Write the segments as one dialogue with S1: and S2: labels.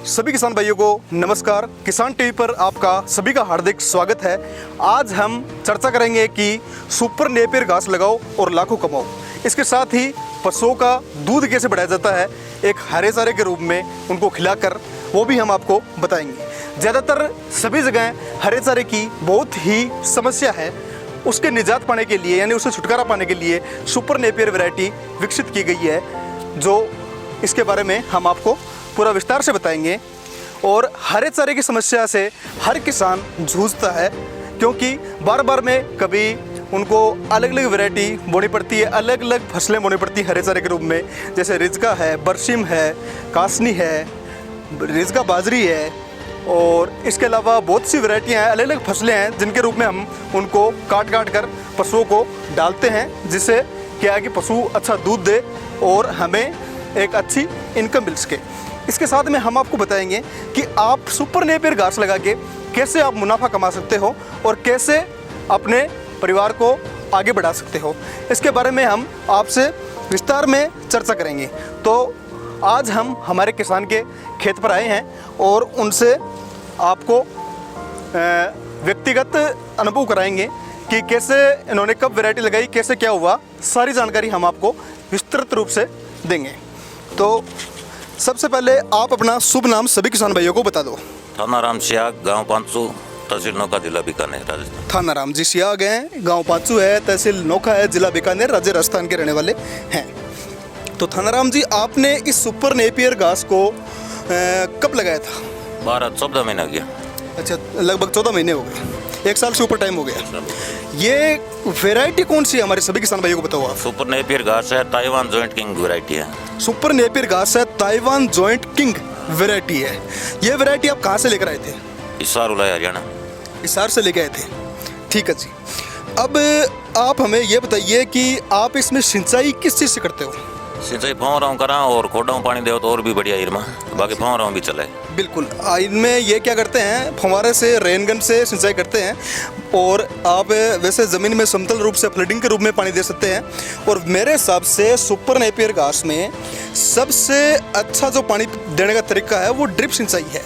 S1: सभी किसान भाइयों को नमस्कार। किसान टीवी पर आपका सभी का हार्दिक स्वागत है। आज हम चर्चा करेंगे कि सुपर नेपियर घास लगाओ और लाखों कमाओ। इसके साथ ही पशुओं का दूध कैसे बढ़ाया जाता है एक हरे चारे के रूप में उनको खिलाकर, वो भी हम आपको बताएंगे। ज़्यादातर सभी जगह हरे चारे की बहुत ही समस्या है। उसके निजात पाने के लिए यानी उससे छुटकारा पाने के लिए सुपर नेपियर वैरायटी विकसित की गई है, जो इसके बारे में हम आपको पूरा विस्तार से बताएंगे। और हरे चारे की समस्या से हर किसान जूझता है, क्योंकि बार बार में कभी उनको अलग अलग वैरायटी बोनी पड़ती है, अलग अलग फसलें बोनी पड़ती है हरे चारे के रूप में। जैसे रिजका है, बरसिम है, कासनी है, रिजका बाजरी है, और इसके अलावा बहुत सी वैरायटियाँ हैं, अलग अलग फसलें हैं जिनके रूप में हम उनको काट काट कर पशुओं को डालते हैं, जिससे क्या है कि पशु अच्छा दूध दे और हमें एक अच्छी इनकम मिल सके। इसके साथ में हम आपको बताएंगे कि आप सुपर नेपियर घास लगा के कैसे आप मुनाफा कमा सकते हो और कैसे अपने परिवार को आगे बढ़ा सकते हो। इसके बारे में हम आपसे विस्तार में चर्चा करेंगे। तो आज हम हमारे किसान के खेत पर आए हैं और उनसे आपको व्यक्तिगत अनुभव कराएंगे कि कैसे इन्होंने कब वैरायटी लगाई, कैसे क्या हुआ, सारी जानकारी हम आपको विस्तृत रूप से देंगे। तो सबसे पहले आप अपना शुभ नाम सभी किसान भाइयों को बता दो।
S2: थानाराम सियाग, गांव पांचू, तहसील नौका, जिला बीकानेर, राजस्थान।
S1: थानाराम जी सियाग हैं, गांव पांचू है, तहसील नौका है, जिला बीकानेर, राज्य राजस्थान के रहने वाले हैं। तो थानाराम जी, आपने इस सुपर नेपियर घास को कब लगाया था?
S2: 12-14 महीना गया।
S1: अच्छा, लगभग 14 महीने हो गए, 1 साल से ऊपर टाइम हो गया। ये वैरायटी कौन सी है हमारे सभी किसान भाइयों को बताओ आप।
S2: सुपर नेपियर घास है, ताइवान जॉइंट किंग वैरायटी है।
S1: सुपर नेपियर घास है, ताइवान जॉइंट किंग वैरायटी है। ये वैरायटी आप कहाँ से लेकर आए थे?
S2: हिसार उलाया, हरियाणा।
S1: हिसार से लेके आए थे, ठीक है जी। अब आप हमें ये बताइए कि आप इसमें सिंचाई किस चीज़ से करते हो?
S2: सिंचाई फौराओं करा और खोडाओं पानी दे तो और भी बढ़िया इरमा, बाकी फौराओं भी चले।
S1: बिल्कुल, इनमें ये क्या करते हैं, फव्वारे से, रेनगन से सिंचाई करते हैं। और आप वैसे ज़मीन में समतल रूप से फ्लडिंग के रूप में पानी दे सकते हैं। और मेरे हिसाब से सुपर नेपियर घास में सबसे अच्छा जो पानी देने का तरीका है वो ड्रिप सिंचाई है।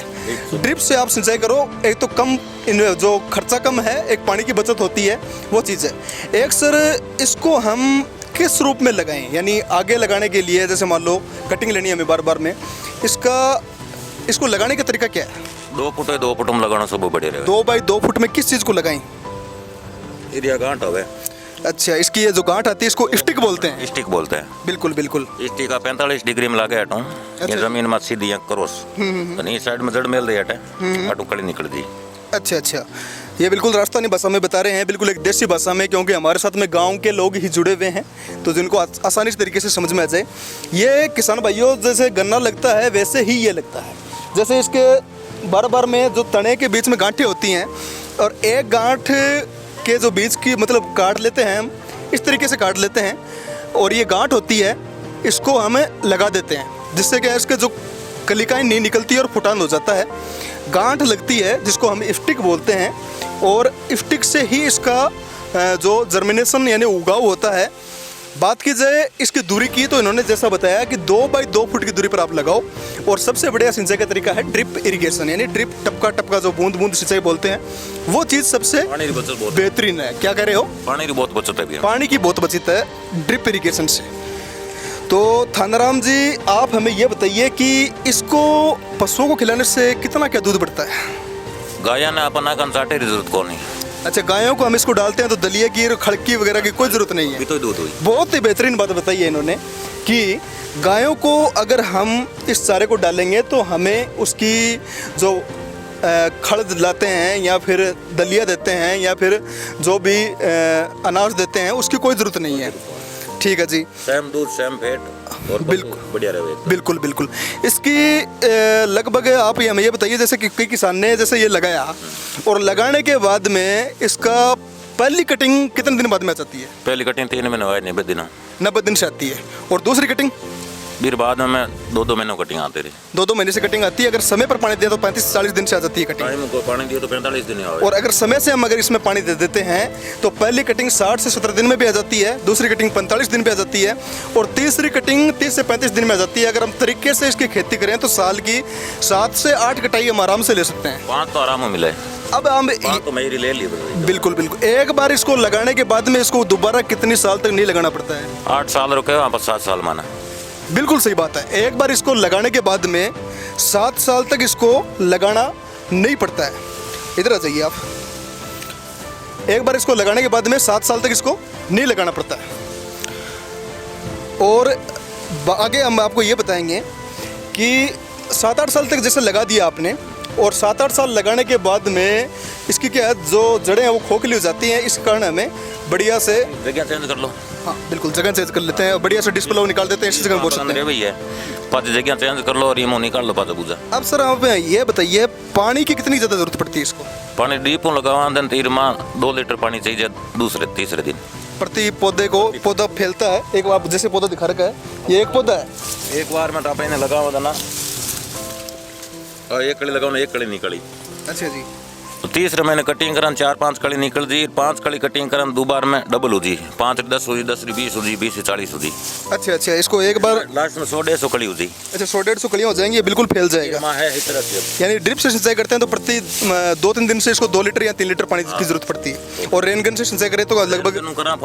S1: ड्रिप से आप सिंचाई करो, एक तो कम जो खर्चा कम है, एक पानी की बचत होती है, वो चीज़ है। एक सर, इसको हम किस रूप में लगाएं, यानी आगे लगाने के लिए जैसे मान लो कटिंग लेनी है हमें बार बार में, इसको लगाने का तरीका क्या है?
S2: 2 फुट है, 2 फुट में लगाना सब बढ़िया रहेगा।
S1: 2 बाई 2 फुट में किस चीज़ को लगाएं?
S2: एरिया गांठ हवे।
S1: अच्छा, इसकी ये जो गांठ आती है इसको स्टिक बोलते हैं।
S2: स्टिक बोलते हैं।
S1: बिल्कुल बिल्कुल।
S2: स्टिक का 45 डिग्री में लागे हटो। ये जमीन में सीधी क्रॉस, तो साइड में जड़ मेल दे हटे, हटो कड़ी निकल दी।
S1: अच्छा अच्छा, ये बिल्कुल राजस्थानी भाषा में बता रहे हैं, बिल्कुल एक देसी भाषा में, क्योंकि हमारे साथ में गांव के लोग ही जुड़े हुए हैं, तो जिनको आसानी से तरीके से समझ में आ जाए। ये किसान भाइयों, जैसे गन्ना लगता है वैसे ही ये लगता है। जैसे इसके बार बार में जो तने के बीच में गांठें होती हैं, और एक गांठ के जो बीच की मतलब काट लेते हैं हम, इस तरीके से काट लेते हैं, और ये गांठ होती है, इसको हम लगा देते हैं, जिससे क्या है, इसके जो कलिकाएं नहीं निकलती है और फुटान हो जाता है। गांठ लगती है जिसको हम स्टिक बोलते हैं, और स्टिक से ही इसका जो जर्मिनेशन यानी उगाव होता है। बात की जाए इसकी दूरी की, तो इन्होंने जैसा बताया कि 2 बाई 2 फुट की दूरी पर आप लगाओ। और सबसे बढ़िया सिंचाई का तरीका है ड्रिप इरिगेशन, यानी ड्रिप, टपका टपका, जो बूंद बूंद सिंचाई बोलते हैं, वो चीज़ सबसे बेहतरीन है। क्या कह रहे हो?
S2: पानी की बहुत बचत है।
S1: पानी की बहुत बचत है ड्रिप इरिगेशन से। तो थानाराम जी, आप हमें ये बताइए कि इसको पशुओं को खिलाने से कितना क्या दूध बढ़ता है?
S2: गाया ने अपना कंसाटे जरूरत को नहीं।
S1: अच्छा, गायों को हम इसको डालते हैं तो दलिया की, खड़की वगैरह की कोई ज़रूरत नहीं है।
S2: तो दूध हुई।
S1: बहुत ही बेहतरीन बात बताई है इन्होंने कि गायों को अगर हम इस चारे को डालेंगे तो हमें उसकी जो खड़ लाते हैं या फिर दलिया देते हैं या फिर जो भी अनाज देते हैं, उसकी कोई ज़रूरत नहीं है। ठीक है जी।
S2: सेम दूध, सेम फैट और
S1: बिल्कुल
S2: बढ़िया रहे।
S1: बिल्कुल बिल्कुल। इसकी लगभग आप हमें ये बताइए, जैसे कि कई किसान ने जैसे ये लगाया और लगाने के बाद में इसका पहली कटिंग कितने दिन बाद में आ जाती है?
S2: पहली कटिंग 3 महीने 90 दिन।
S1: 90 दिन से आती है। और दूसरी कटिंग?
S2: फिर बाद में मैं 2-2 महीनों कटिंग आते रही।
S1: 2-2 महीने से कटिंग आती है। अगर समय पर पानी दिया तो 35 से 40 दिन से आ जाती है कटिंग।
S2: टाइम को पानी दिए तो 45 दिन आवे।
S1: और अगर समय से हम अगर इसमें पानी दे देते हैं तो पहली कटिंग 60 से 17 दिन में भी आ जाती है, दूसरी कटिंग 45 दिन पे आ जाती है और तीसरी कटिंग 30 से 35 दिन में आ जाती है। अगर हम तरीके से इसकी खेती करें तो साल की 7 से 8 कटाई हम आराम से ले सकते हैं।
S2: 5 तो आराम में मिले।
S1: अब हम
S2: तो मेरी ले ली।
S1: बिल्कुल बिल्कुल। एक बार इसको लगाने के बाद में इसको दोबारा कितनी साल तक नहीं लगाना पड़ता है?
S2: 8 साल रुके वहाँ पर 7 साल माना।
S1: बिल्कुल सही बात है। एक बार इसको लगाने के बाद में 7 साल तक इसको लगाना नहीं पड़ता है। इधर आ जाइए आप। एक बार इसको लगाने के बाद में 7 साल तक इसको नहीं लगाना पड़ता है। और आगे हम आपको ये बताएंगे कि 7-8 साल तक जैसे लगा दिया आपने और 7-8 साल लगाने के बाद में इसकी क्या है, जो जड़ें हैं वो खोखली हो जाती हैं। इस कारण हमें बढ़िया से
S2: जगह चेंज कर लो।
S1: हाँ बिल्कुल, जगह चेंज कर लेते हैं, बढ़िया से डिस्प्ले निकाल देते हैं। इसी जगह बोल सकते हैं
S2: भैया 5 जगह चेंज कर लो और ये मुँह निकाल लो 5 पूजा।
S1: अब सर आप ये बताइए पानी की कितनी ज़्यादा ज़रूरत पड़ती है इसको?
S2: पानी डीपों लगावा दिन 3 माह 2 लीटर पानी चाहिए दूसरे तीसरे दिन
S1: प्रति पौधे को। पौधा फैलता है, एक आप जैसे पौधा दिखा रखा है, ये एक पौधा है।
S2: एक बार में टापे ने लगा हुआ था ना, और एक कड़ी लगाओ ना, एक कड़ी निकली।
S1: अच्छा जी।
S2: तो तीसरे महीने कटिंग करन 4-5 कड़ी निकल जी, 5 कड़ी कटिंग करन 2 बार में डबल हो जी, 5 10 हो जी, 10 20 हो जी, 20 से 40 हो जी।
S1: अच्छा अच्छा, इसको एक बार
S2: लास्ट में 100-150 कड़ी हो जी।
S1: अच्छा 100-150 कलियाँ हो जाएंगी, ये बिल्कुल फैल जाएगा।
S2: माँ है इस तरह से।
S1: यानी ड्रिप से सिंचाई करते हैं तो प्रति 2-3 दिन से इसको 2 लीटर या 3 लीटर पानी की जरूरत पड़ती है। और रेन गन से सिंचाई करें तो लगभग
S2: करा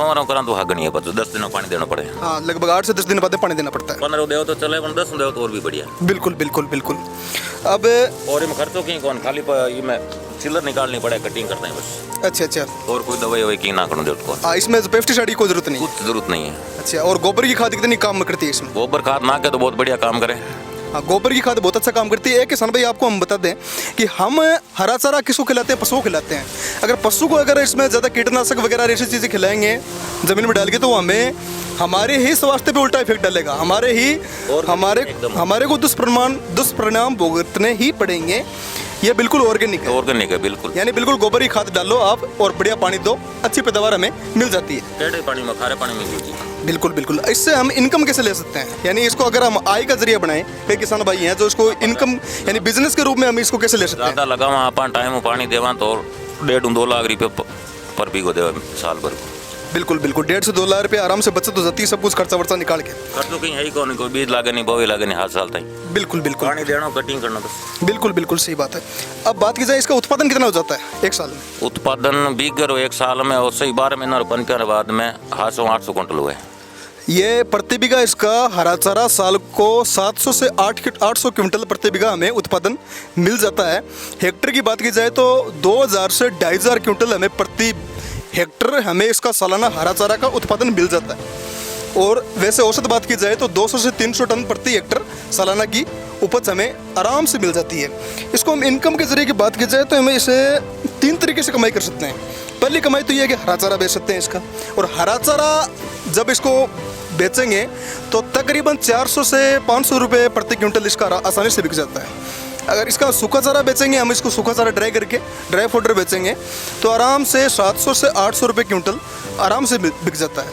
S2: तो हागनी है, 10 दिन पानी देना पड़े।
S1: हाँ लगभग 8 से 10 दिन बाद पानी देना पड़ता है।
S2: 15 दे तो चले, 10 दे तो और भी बढ़िया।
S1: बिल्कुल बिल्कुल बिल्कुल। अब
S2: और इनमें खर्चों की कौन, खाली में चिल्लर निकालनी पड़े, कटिंग करते हैं बस।
S1: अच्छा अच्छा।
S2: और कोई दवाई ववाई की ना करूँ उसको।
S1: हाँ इसमें पेस्टिसाइड की कोई जरूरत नहीं?
S2: कुछ जरूरत नहीं है।
S1: अच्छा, और गोबर की खाद कितनी काम करती है इसमें?
S2: गोबर खाद ना के तो बहुत बढ़िया काम करे।
S1: हाँ गोबर की खाद बहुत अच्छा काम करती है। एक किसान भाई आपको हम बता दें कि हम हरा चारा किसको खिलाते हैं? पशुओं को खिलाते हैं। अगर पशु को अगर इसमें ज़्यादा कीटनाशक वगैरह ऐसी चीज़ें खिलाएंगे ज़मीन में डाल के तो हमें हमारे ही स्वास्थ्य पे उल्टा इफेक्ट डालेगा, हमारे को दुष्परिणाम भुगतने ही पड़ेंगे। ये बिल्कुल ऑर्गेनिक है।
S2: ऑर्गेनिक है बिल्कुल।
S1: यानी बिल्कुल गोबर की खाद डालो आप और बढ़िया पानी दो, अच्छी पैदावार हमें मिल जाती है।
S2: टेढ़े पानी में, खारे पानी में मिलती है।
S1: बिल्कुल बिल्कुल। इससे हम इनकम कैसे ले सकते हैं? यानी इसको अगर हम आय का जरिया बनाएं, कई किसान भाई हैं जो इसको इनकम यानी बिजनेस के रूप में हम इसको कैसे ले सकते हैं?
S2: ज़्यादा लगावा अपन टाइम पानी देवा तो 1.5-2 लाख रुपये पर बीघो देवा साल भर।
S1: बिल्कुल बिल्कुल, 1.5 से 2 लाख रुपये आराम से बचत हो जाती है, सब कुछ खर्चा वर्चा निकाल के।
S2: खर्चों कहीं है ही कौन, कोई बीज लागे नहीं, बोवे लागे नहीं, हर साल तक।
S1: बिल्कुल बिल्कुल।
S2: पानी देना, कटिंग करना बस।
S1: बिल्कुल बिल्कुल सही बात है। अब बात की जाए इसका उत्पादन कितना हो जाता है एक साल में?
S2: उत्पादन बीघर 1 साल में और सही 12 महीना पंचर बाद में 700-800 क्विंटल हुए।
S1: ये प्रति बीघा इसका हरा चारा साल को 700 से 800 क्विंटल प्रति बीघा हमें उत्पादन मिल जाता है। हेक्टर की बात की जाए तो 2000 से 2500 क्विंटल हमें प्रति हेक्टर हमें इसका सालाना हरा चारा का उत्पादन मिल जाता है। और वैसे औसत बात की जाए तो 200 से 300 टन प्रति हेक्टर सालाना की उपज हमें आराम से मिल जाती है। इसको हम इनकम के जरिए की बात की जाए तो हमें इसे 3 तरीके से कमाई कर सकते हैं। पहली कमाई तो ये है कि हरा चारा बेच सकते हैं इसका, और हरा चारा जब इसको बेचेंगे तो तकरीबन 400 से 500 रुपये प्रति क्विंटल इसका आसानी से बिक जाता है। अगर इसका सूखा चारा बेचेंगे, हम इसको सूखा चारा ड्राई करके ड्राई फोडर बेचेंगे तो आराम से 700 से 800 रुपये क्विंटल आराम से बिक जाता है।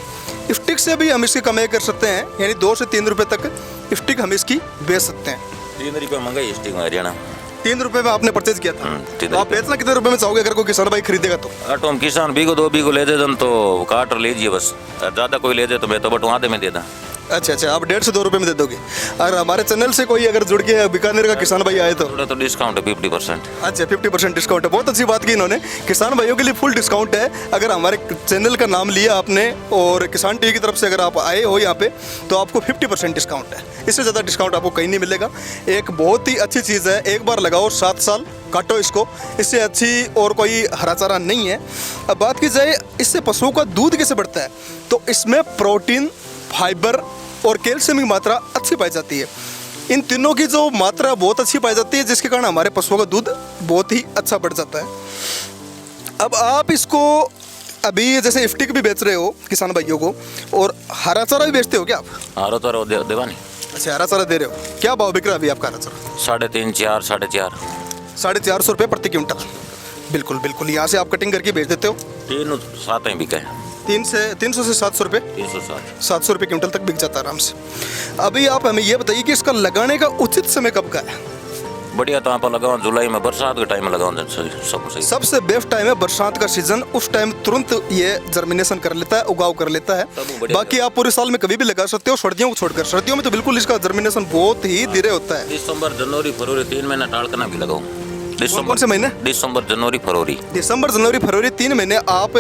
S1: स्टिक से भी हम इसकी कमाई कर सकते हैं, यानी 2 से 3 रुपये तक स्टिक हम इसकी बेच सकते हैं।
S2: 3 रुपये महंगाई स्टिक में हरियाणा।
S1: 3 रुपये में आपने परचेज किया था, तो आप बेचना कितने रुपये में चाहोगे अगर कोई किसान भाई खरीदेगा तो?
S2: ऑटो में किसान बीघो 2 बीघो ले दे तो काट लीजिए बस, ज़्यादा कोई ले दे तो मैं तो बटू आधे में देता।
S1: अच्छा अच्छा, आप 1.5 से 2 रुपये में दे दोगे। और हमारे चैनल से कोई अगर जुड़ के बीकानेर का किसान भाई आए तो?
S2: थोड़ा तो डिस्काउंट है 50%।
S1: अच्छा 50% डिस्काउंट है, बहुत अच्छी बात की इन्होंने। किसान भाइयों के लिए फुल डिस्काउंट है। अगर हमारे चैनल का नाम लिया आपने और किसान टीवी की तरफ से अगर आप आए हो यहाँ पे तो आपको 50% डिस्काउंट है। इससे ज़्यादा डिस्काउंट आपको कहीं नहीं मिलेगा। एक बहुत ही अच्छी चीज़ है, एक बार लगाओ 7 साल काटो इसको, इससे अच्छी और कोई हरा चारा नहीं है। अब बात की जाए इससे पशुओं का दूध कैसे बढ़ता है, तो इसमें प्रोटीन, फाइबर और कैल्शियम की मात्रा अच्छी पाई जाती है। इन तीनों की जो मात्रा बहुत अच्छी पाई जाती है, जिसके कारण हमारे पशुओं का दूध बहुत ही अच्छा बढ़ जाता है। अब आप इसको अभी जैसे स्टिक भी बेच रहे हो किसान भाइयों को, और हरा चारा भी बेचते हो क्या आप?
S2: हरा चारा देवानी।
S1: अच्छा हरा चारा दे रहे हो, क्या भाव बिक रहा है अभी आपका हरा चारा?
S2: 3.5 4 4.5
S1: 450 रुपये प्रति क्विंटल। बिल्कुल बिल्कुल, यहाँ से आप कटिंग करके बेच देते हो?
S2: 3 7 ही बिका है।
S1: 300 से 700 रुपये
S2: 360।
S1: 700 रुपये क्विंटल तक बिक जाता है आराम से। अभी आप हमें ये बताइए कि इसका लगाने का उचित समय कब का है?
S2: बढ़िया तो आप लगाओ जुलाई में, बरसात के टाइम में लगाओ सब सही।
S1: सबसे बेस्ट टाइम है बरसात का सीजन, उस टाइम तुरंत ये जर्मिनेशन कर लेता है, उगाव कर लेता है। बाकी आप पूरे साल में कभी भी लगा सकते हो, सर्दियों को छोड़कर। सर्दियों में तो बिल्कुल इसका जर्मिनेशन बहुत ही धीरे होता है।
S2: दिसंबर जनवरी फरवरी 3 महीने टाल कर ना भी लगाओ।
S1: कौन से महीने?
S2: दिसंबर जनवरी फरवरी।
S1: दिसंबर जनवरी फरवरी 3 महीने आप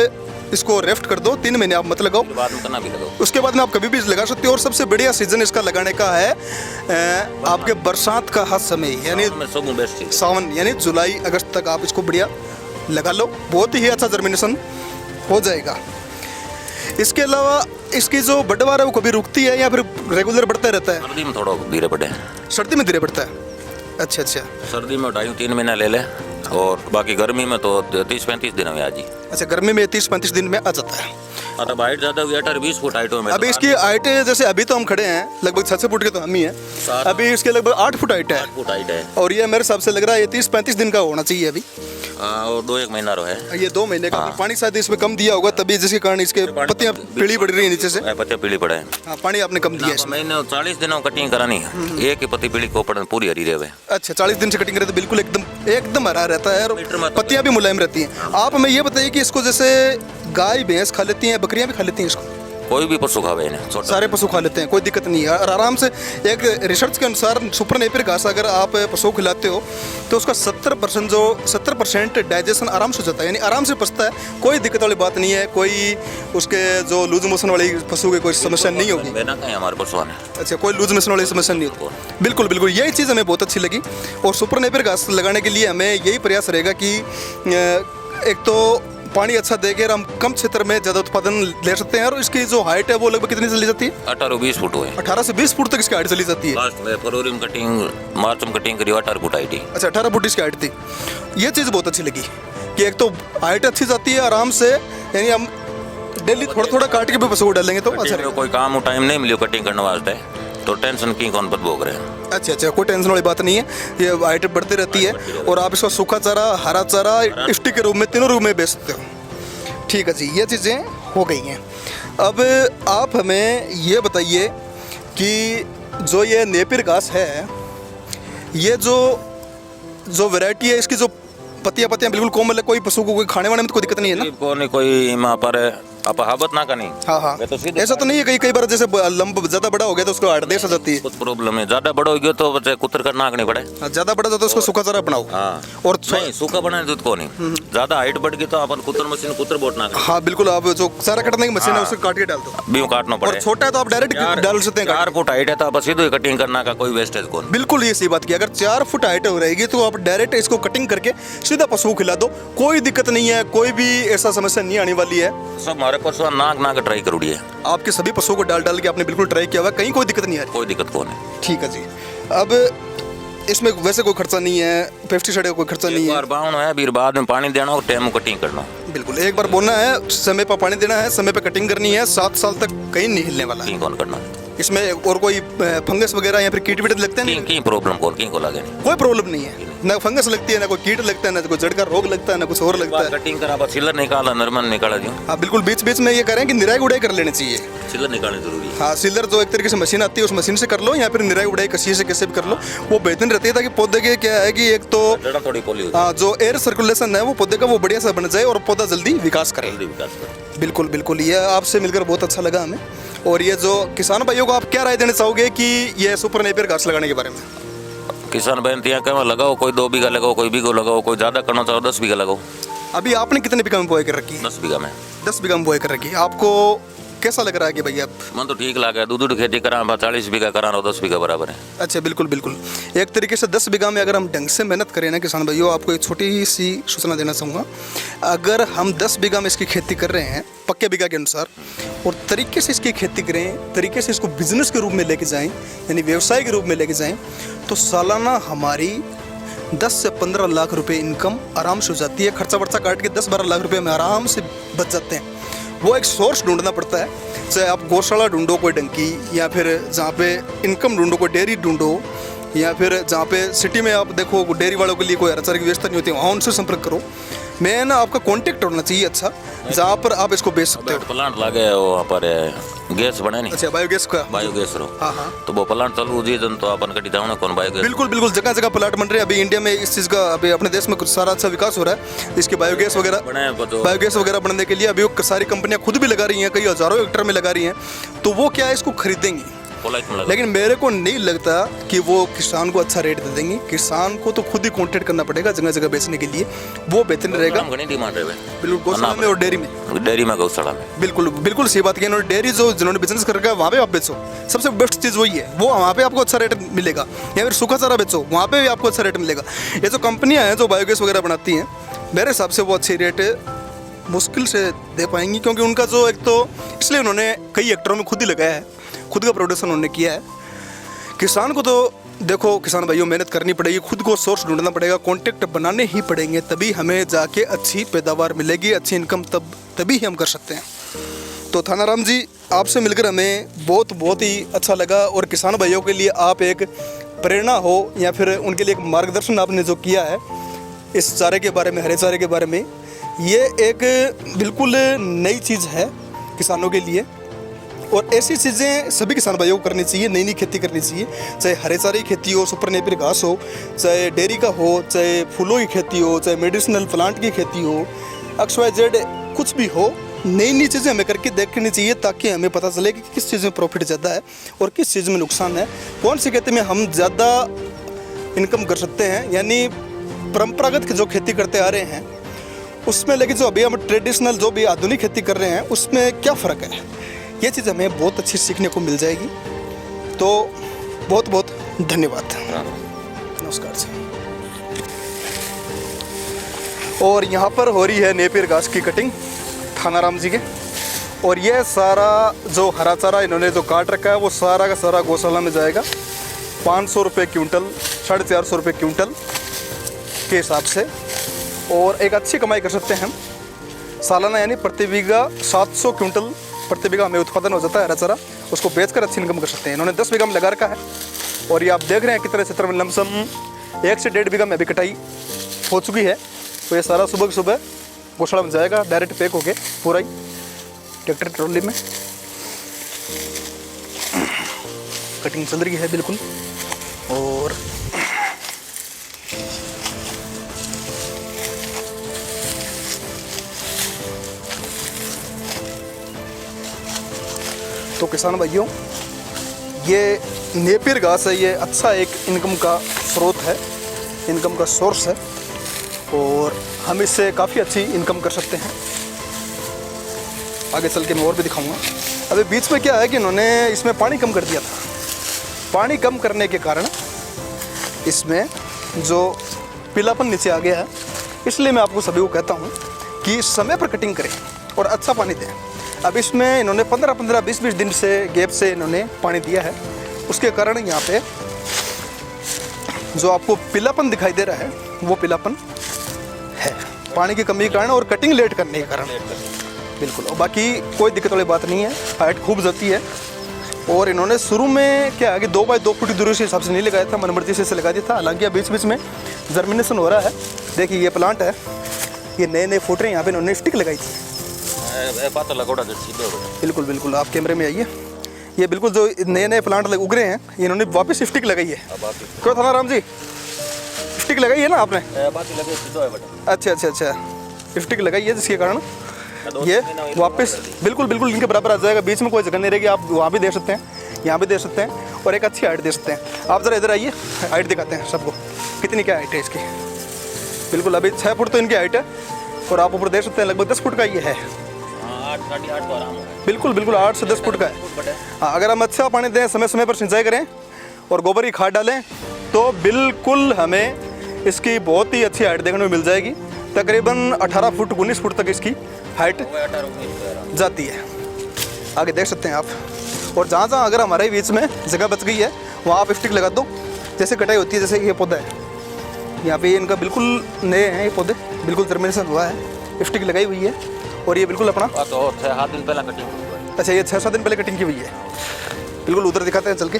S1: इसको रेफ्ट कर दो, 3 महीने आप मत लगाओ,
S2: बाद में करना भी लगाओ।
S1: उसके बाद में आप कभी भी लगा सकते हो। और सबसे बढ़िया सीजन इसका लगाने का है आपके बरसात का हर समय, यानी सावन, यानी जुलाई अगस्त तक आप इसको बढ़िया लगा लो, बहुत ही अच्छा जर्मिनेशन हो जाएगा। इसके अलावा इसकी जो बढ़वार है वो कभी रुकती है या फिर रेगुलर बढ़ता रहता है?
S2: सर्दी में थोड़ा धीरे बढ़े।
S1: सर्दी में धीरे बढ़ता है, अच्छा अच्छा।
S2: सर्दी में 2.5-3 महीना ले ले, और बाकी गर्मी में तो 30-35 दिन में आ जी।
S1: अच्छा, गर्मी में 30-35 दिन में आ जाता है।
S2: मतलब हाइट ज़्यादा हुई 20 फुट हाइट में।
S1: अभी इसकी हाइट जैसे अभी तो हम खड़े हैं लगभग 6 फुट के तो हम ही हैं, अभी इसके लगभग 8 फुट हाइट है।
S2: 8 फुट हाइट है, और
S1: ये मेरे हिसाब से लग रहा है ये 30-35 दिन का होना चाहिए अभी।
S2: और 2-1 महीना रो है
S1: ये 2 महीने का। पानी शायद इसमें कम दिया होगा तभी, जिसके कारण इसके पत्तियां पीली पड़ रही है नीचे से।
S2: पत्तियां पीली पड़े,
S1: पानी आपने कम दिया है।
S2: मैंने 40 दिनों कटिंग करानी है, एक ही पत्ती पीली को पड़े पूरी हरी रहे।
S1: अच्छा, 40 दिन से कटिंग करे तो बिल्कुल एकदम हरा रहता है और पत्तियां भी मुलायम रहती हैं। आप हमें ये बताइए कि इसको जैसे गाय भैंस खा लेती हैं, बकरियां भी खा लेती हैं इसको?
S2: कोई भी पशु खावे इन्हें,
S1: सारे पशु खा लेते हैं, कोई दिक्कत नहीं है। और आराम से एक रिसर्च के अनुसार सुपर नेपियर घास अगर आप पशु खिलाते हो तो उसका 70% डाइजेशन आराम से हो जाता है, यानी आराम से पचता है, कोई दिक्कत वाली बात नहीं है। कोई उसके जो लूज मोशन वाली पशु की कोई समस्या नहीं होगी।
S2: हमारे पशु ने,
S1: अच्छा, कोई लूज मोशन वाली समस्या नहीं होती। बिल्कुल बिल्कुल, यही चीज़ हमें बहुत अच्छी लगी। और सुपर नेपियर घास लगाने के लिए हमें यही प्रयास रहेगा कि एक तो पानी अच्छा देके और हम कम क्षेत्र में ज़्यादा उत्पादन ले सकते हैं। और इसकी जो हाइट है वो लगभग कितनी चली जाती है?
S2: 18-20 फुट हुए।
S1: 18 से 20 फुट तक इसकी हाइट चली जाती है।
S2: लास्ट में फरवरी में कटिंग, मार्च में कटिंग करी 18 फुट हाइट।
S1: अच्छा, 18 फुट इसकी हाइट थी। ये चीज़ बहुत अच्छी लगी कि एक तो हाइट अच्छी जाती है आराम से, यानी हम डेली थोड़ा काट के भी पशु को डालेंगे तो अच्छा रहेगा।
S2: कोई काम टाइम नहीं मिले कटिंग करने वास्ते तो टेंशन की कौन पत भोग रहे हैं।
S1: अच्छा अच्छा, कोई टेंशन वाली बात नहीं है, ये हाइट बढ़ती रहती है। और आप इसका सूखा चारा, हरा चारा, स्टिक के रूप में, तीनों रूप में बेच सकते हो। ठीक है जी, ये चीज़ें हो गई हैं। अब आप हमें ये बताइए कि जो ये नेपियर घास है, ये जो वैरायटी है इसकी, जो पत्तियां बिल्कुल कोमल है, कोई पशु को कोई खाने वाने में तो कोई दिक्कत नहीं है ना?
S2: कोई वहाँ पर आप हाबत ना करनी।
S1: हाँ,
S2: तो
S1: ऐसा तो नहीं है कई बार जैसे लंब ज़्यादा बड़ा हो गया तो उसको हार्ड देश हो जाती है।
S2: कुछ प्रॉब्लम है, ज़्यादा बड़ा हो गया तो बच्चे कुतर कर नाकनी पड़े।
S1: ज़्यादा बड़ा तो उसको सूखा चारा बनाओ।
S2: हाँ,
S1: और
S2: नहीं सूखा बनाए दूध को नहीं, ज़्यादा हाइट बढ़ गई तो अपन कुतर मशीन कुतर बोट ना।
S1: हाँ बिल्कुल, आप जो चारा काटने की मशीन है उसको काट के डाल दो,
S2: बीम काटना पड़े।
S1: और छोटा है तो आप डायरेक्ट डाल सकते हैं।
S2: 4 फुट हाइट है तो आप सीधे कटिंग करना का कोई वेस्टेज कौन।
S1: बिल्कुल ये सही बात की, अगर 4 फुट हाइट हो रहेगी तो आप डायरेक्ट इसको कटिंग करके सीधा पशु को खिला दो, कोई दिक्कत नहीं है, कोई भी ऐसा समस्या नहीं आने वाली है।
S2: सब हमारे पशु नाक ट्राई करूँ है।
S1: आपके सभी पशुओं को डाल के आपने बिल्कुल ट्राई किया हुआ, कहीं कोई दिक्कत नहीं आ रही?
S2: कोई दिक्कत कौन है।
S1: ठीक है जी। अब इसमें वैसे कोई खर्चा नहीं है, पेस्टिसाइड का कोई खर्चा नहीं है।
S2: बार बाउन है, फिर बाद में पानी देना और टाइम कटिंग करना।
S1: बिल्कुल, एक बार बोना है, समय पर पानी देना है, समय पर कटिंग करनी है, 7 साल तक कहीं नहीं हिलने वाला है।
S2: कौन करना
S1: इसमें और कोई फंगस वगैरह या फिर कीट वीट लगते हैं?
S2: नहीं, प्रॉब्लम कौन को लगे नहीं,
S1: कोई प्रॉब्लम नहीं है, ना फंगस लगती है, ना कोई कीट लगता है, ना कोई जड़ का रोग लगता है, ना कुछ और लगता है।
S2: कटिंग करा सिलर निकाला, नरमन निकाला दियो।
S1: हाँ बिल्कुल, बीच बीच में ये करें कि निराई उड़ाई कर लेनी चाहिए।
S2: सिलर निकालनी जरूरी है।
S1: हाँ, सिलर जो एक तरीके से मशीन आती है उस मशीन से कर लो, या फिर निराई उड़ाई कसी से कैसे भी कर लो, वो बेहतरीन रहती है। ताकि पौधे के क्या है कि एक तो
S2: थोड़ी पोली
S1: जो एयर सर्कुलेशन है वो पौधे का वो बढ़िया सा बन जाए और पौधा जल्दी विकास करे। बिल्कुल बिल्कुल, ये आपसे मिलकर बहुत अच्छा लगा हमें। और ये जो किसान भाइयों को आप क्या राय देना चाहोगे कि ये सुपर नेपियर घास लगाने के बारे में?
S2: किसान भाई यहाँ कहीं लगाओ, कोई 2 बीघा लगाओ, कोई बीघा लगाओ, कोई ज़्यादा करना चाहो 10 बीघा लगाओ।
S1: अभी आपने कितने बीघा में बोआई कर रखी है?
S2: 10 बीघा में।
S1: 10 बीघा में बोआई कर रखी है। आपको कैसा लग रहा है कि भैया?
S2: मन तो ठीक लगा, दूध खेती करा 40 बीघा करा 10 बीघा बराबर है।
S1: अच्छा, बिल्कुल बिल्कुल, एक तरीके से 10 बीघा में अगर हम ढंग से मेहनत करें ना किसान भाइयों, आपको एक छोटी सी सूचना देना चाहूँगा। अगर हम 10 बीघा में इसकी खेती कर रहे हैं पक्के बीघा के अनुसार, और तरीके से इसकी खेती करें, तरीके से इसको बिजनेस के रूप में लेके जाएं, यानी व्यवसाय के रूप में लेके जाएं, तो सालाना हमारी 10 से 15 लाख रुपए इनकम आराम से हो जाती है। खर्चा वर्चा काट के 10-12 लाख रुपए में आराम से बच जाते हैं। वो एक सोर्स ढूंढना पड़ता है, चाहे आप गौशाला ढूंढो कोई डंकी, या फिर जहाँ पे इनकम ढूंढो कोई डेयरी ढूंढो, या फिर जहाँ पे सिटी में आप देखो डेयरी वालों के लिए कोई हरा चारे की व्यवस्था नहीं होती, वहाँ उनसे संपर्क करो। मेन आपका कॉन्टेक्ट होना चाहिए अच्छा, जहाँ पर आप इसको बेच सकते हो।
S2: प्लांट लगे है वहाँ पर गैस बने नहीं।
S1: अच्छा, बायोगैस का।
S2: बायोगैस रो।
S1: हाँ हाँ,
S2: तो वो प्लांट चालू जी जन तो अपन कटी जाओ ना कौन बायोगैस।
S1: बिल्कुल बिल्कुल, जगह जगह प्लांट बन रहे हैं अभी इंडिया में इस चीज़ का। अभी अपने देश में कुछ सारा अच्छा विकास हो रहा है इसके बायोगैस वगैरह बायोगैस वगैरह बनने के लिए। अभी वो सारी कंपनियां खुद भी लगा रही हैं, कई हज़ारों हेक्टेयर में लगा रही हैं। तो वो क्या है, इसको खरीदेंगी, लेकिन मेरे को नहीं लगता कि वो किसान को अच्छा रेट दे देंगे। किसान को तो खुद ही कॉन्टेक्ट करना पड़ेगा जगह जगह बेचने के लिए, वो बेहतर रहेगा।
S2: डिमांड है
S1: बिल्कुल, गौशाला में और डेयरी में
S2: गौशाला में
S1: बिल्कुल बिल्कुल सही बात की इन्होंने। डेयरी जो जिन्होंने बिजनेस कर रखा है वहाँ पे आप बेचो, सबसे बेस्ट चीज़ वही है, वो वहाँ पे आपको अच्छा रेट मिलेगा। या फिर सूखा चारा बेचो, वहाँ पे भी आपको अच्छा रेट मिलेगा। ये जो कंपनियाँ हैं जो बायोगैस वगैरह बनाती हैं, मेरे हिसाब से वो अच्छी रेट मुश्किल से दे पाएंगी, क्योंकि उनका जो एक तो इसलिए उन्होंने कई हेक्टरों में खुद ही लगाया है, खुद का प्रोडक्शन उन्होंने किया है। किसान को तो देखो किसान भाइयों मेहनत करनी पड़ेगी, खुद को सोर्स ढूंढना पड़ेगा, कॉन्टेक्ट बनाने ही पड़ेंगे, तभी हमें जाके अच्छी पैदावार मिलेगी, अच्छी इनकम तभी हम कर सकते हैं। तो थानाराम जी, आपसे मिलकर हमें बहुत ही अच्छा लगा, और किसान भाइयों के लिए आप एक प्रेरणा हो, या फिर उनके लिए एक मार्गदर्शन आपने जो किया है इस चारे के बारे में, हरे चारे के बारे में, ये एक बिल्कुल नई चीज़ है किसानों के लिए। और ऐसी चीज़ें सभी किसान भाइयों को करनी चाहिए, नई खेती करनी चाहिए, चाहे हरे चारे की खेती हो, सुपर नेपियर घास हो, चाहे डेयरी का हो, चाहे फूलों की खेती हो, चाहे मेडिसिनल प्लांट की खेती हो, XYZ कुछ भी हो, नई चीज़ें हमें करके देखनी चाहिए, ताकि हमें पता चले कि किस चीज़ में प्रॉफिट ज़्यादा है और किस चीज़ में नुकसान है, कौन सी खेती में हम ज़्यादा इनकम कर सकते हैं। यानी परंपरागत जो खेती करते आ रहे हैं उसमें, लेकिन जो अभी हम ट्रेडिशनल जो भी आधुनिक खेती कर रहे हैं उसमें क्या फ़र्क है, ये चीज़ हमें बहुत अच्छी सीखने को मिल जाएगी। तो बहुत धन्यवाद, नमस्कार जी। और यहाँ पर हो रही है नेपियर घास की कटिंग थानाराम जी के, और यह सारा जो हरा चारा इन्होंने जो काट रखा है वो सारा का सारा गौशाला में जाएगा। 500 रुपये क्विंटल, 450 रुपये क्विंटल के हिसाब से, और एक अच्छी कमाई कर सकते हैं हम सालाना। यानी प्रति बीघा 700 क्विंटल प्रति बीघा हमें उत्पादन हो जाता है हरा चारा, उसको बेचकर अच्छी इनकम कर सकते हैं। इन्होंने 10 बीघा में लगा रखा है, और ये आप देख रहे हैं कितने क्षेत्र में लमसम 1 से 1.5 बीघा में अभी कटाई हो चुकी है। तो ये सारा सुबह सुबह गौशाला में जाएगा, डायरेक्ट पैक होके पूरा ही ट्रैक्टर ट्रॉली में। कटिंग चल रही है बिल्कुल, और तो किसान भाइयों, ये नेपियर घास है, ये अच्छा एक इनकम का स्रोत है, इनकम का सोर्स है, और हम इससे काफ़ी अच्छी इनकम कर सकते हैं। आगे चल के मैं और भी दिखाऊंगा। अभी बीच में क्या है कि इन्होंने इसमें पानी कम कर दिया था। पानी कम करने के कारण इसमें जो पीलापन नीचे आ गया है, इसलिए मैं आपको सभी को कहता हूँ कि समय पर कटिंग करें और अच्छा पानी दें। अब इसमें इन्होंने 15-15, 20-20 दिन से गैप से इन्होंने पानी दिया है, उसके कारण यहाँ पे जो आपको पीलापन दिखाई दे रहा है वो पीलापन है, पानी की कमी के कारण और कटिंग लेट करने के कारण। बिल्कुल, और बाकी कोई दिक्कत वाली बात नहीं है, हाइट खूब जाती है। और इन्होंने शुरू में क्या है कि 2 बाय 2 फुट की दूरी के हिसाब से नहीं लगाया था, मनमर्जी से लगा दिया था। हालांकि बीच बीच में जर्मिनेशन हो रहा है। देखिए ये प्लांट है, ये नए फूट रहे हैं, यहाँ पे इन्होंने स्टिक लगाई थी। बिल्कुल बिल्कुल, आप कैमरे में आइए। ये बिल्कुल जो नए प्लांट उग रहे हैं, इन्होंने वापस स्टिक लगाई है। क्यों थानाराम जी, स्टिक लगाई है ना आपने? अच्छा, स्टिक लगाई है, जिसके कारण ये वापस बिल्कुल इनके बराबर आ जाएगा। बीच में कोई जगह नहीं रहेगी, आप वहाँ भी दे सकते हैं, यहाँ भी दे सकते हैं, और एक अच्छी हाइट दे सकते हैं। आप ज़रा इधर आइए, हाइट दिखाते हैं सबको, कितनी क्या हाइट है इसकी। बिल्कुल अभी 6 फुट तो इनकी हाइट है, और आप ऊपर देख सकते हैं लगभग 10 फुट का ये है।
S2: 8-8 तो आराम है।
S1: बिल्कुल 8 से 10 फुट का है। हाँ, अगर हम अच्छा पानी दें, समय समय पर सिंचाई करें और गोबर की खाद डालें, तो बिल्कुल हमें इसकी बहुत ही अच्छी हाइट देखने को मिल जाएगी। तकरीबन 18 फुट 19 फुट तक इसकी हाइट जाती है। आगे देख सकते हैं आप। और जहाँ अगर हमारे बीच में जगह बच गई है, वहाँ आप स्टिक लगा दो। जैसे कटाई होती है, जैसे ये पौधा है, यहाँ पे इनका बिल्कुल नए हैं ये पौधे, बिल्कुल जर्मिनेशन हुआ है, स्टिक लगाई हुई है, और ये बिल्कुल अपना
S2: 6-7 दिन पहले कटिंग हुई है।
S1: अच्छा, ये 6-7 दिन पहले कटिंग की हुई है। बिल्कुल उधर दिखाते हैं चल के।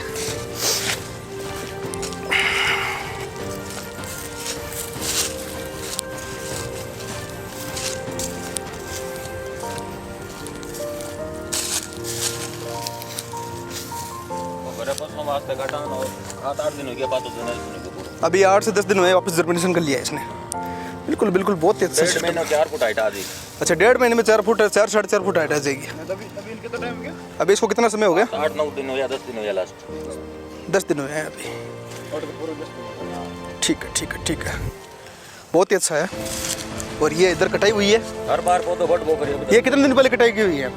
S2: घटान और 7-8 दिन हो गया, 5 दिन हो गया।
S1: अभी 8 से 10 दिन हुए वापस जर्मिनेशन कर लिया है इसने। बिल्कुल बिल्कुल, बहुत ही अच्छा।
S2: 1.5 महीने 4 फुट हाइट आ जी।
S1: अच्छा, 1.5 महीने में 4 फुट, 4 साढ़े 4 फुट हाइट आ जाएगी। अभी इसको कितना समय हो गया?
S2: 8-9 दिन हो या 10 दिन हो या लास्ट
S1: 10 दिन हुए हैं अभी। ठीक है ठीक है ठीक है, बहुत ही अच्छा है। और ये इधर कटाई हुई है,
S2: हर बार पौधो बट वो करिए।
S1: ये कितने दिन पहले कटाई की हुई है?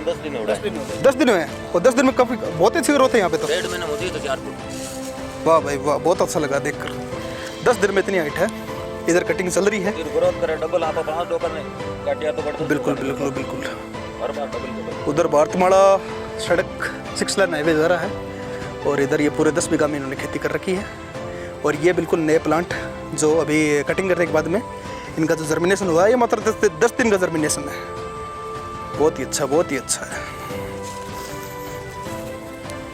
S2: 10 दिन हो रहा है।
S1: 10 दिन हुए हैं। और 10 दिन में काफ़ी बहुत अच्छी ग्रोथ है यहाँ पे तो।
S2: 1.5 महीने होती है तो 4 फुट।
S1: वाह भाई वाह, बहुत अच्छा लगा देखकर। 10 दिन में इतनी हाइट है। इधर कटिंग चल रही है।
S2: फिर ग्रोथ करे डबल, आप 5 डोकर ने काटिया तो बढ़ता।
S1: बिल्कुल बिल्कुल बिल्कुल।
S2: हर बार डबल।
S1: उधर भारतमाला सड़क 6 लाइन हाईवे जा रहा है और इधर ये पूरे 10 बीघा में इन्होंने खेती कर रखी है। और ये बिल्कुल नए प्लांट जो अभी कटिंग करने के बाद में इनका जो जर्मिनेशन हुआ है, ये मात्र 10 दिन का जर्मिनेशन है। बहुत ही अच्छा, बहुत ही अच्छा है।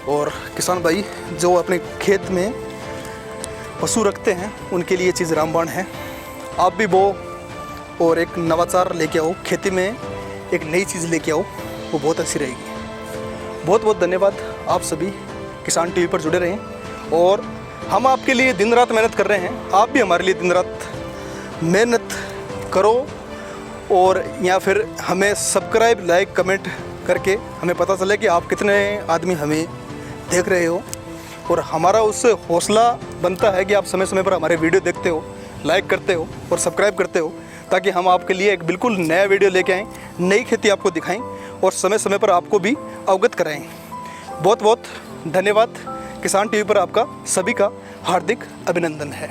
S1: और किसान भाई जो अपने खेत में पशु रखते हैं उनके लिए चीज़ रामबाण है। आप भी वो और एक नवाचार लेके आओ, खेती में एक नई चीज़ लेके आओ, वो बहुत अच्छी रहेगी। बहुत बहुत धन्यवाद। आप सभी किसान टीवी पर जुड़े रहें और हम आपके लिए दिन रात मेहनत कर रहे हैं। आप भी हमारे लिए दिन रात मेहनत करो और या फिर हमें सब्सक्राइब, लाइक, कमेंट करके हमें पता चले कि आप कितने आदमी हमें देख रहे हो। और हमारा उससे हौसला बनता है कि आप समय समय पर हमारे वीडियो देखते हो, लाइक करते हो और सब्सक्राइब करते हो, ताकि हम आपके लिए एक बिल्कुल नया वीडियो लेके आएँ, नई खेती आपको दिखाएं और समय समय पर आपको भी अवगत कराएं। बहुत बहुत धन्यवाद। किसान टीवी पर आपका सभी का हार्दिक अभिनंदन है।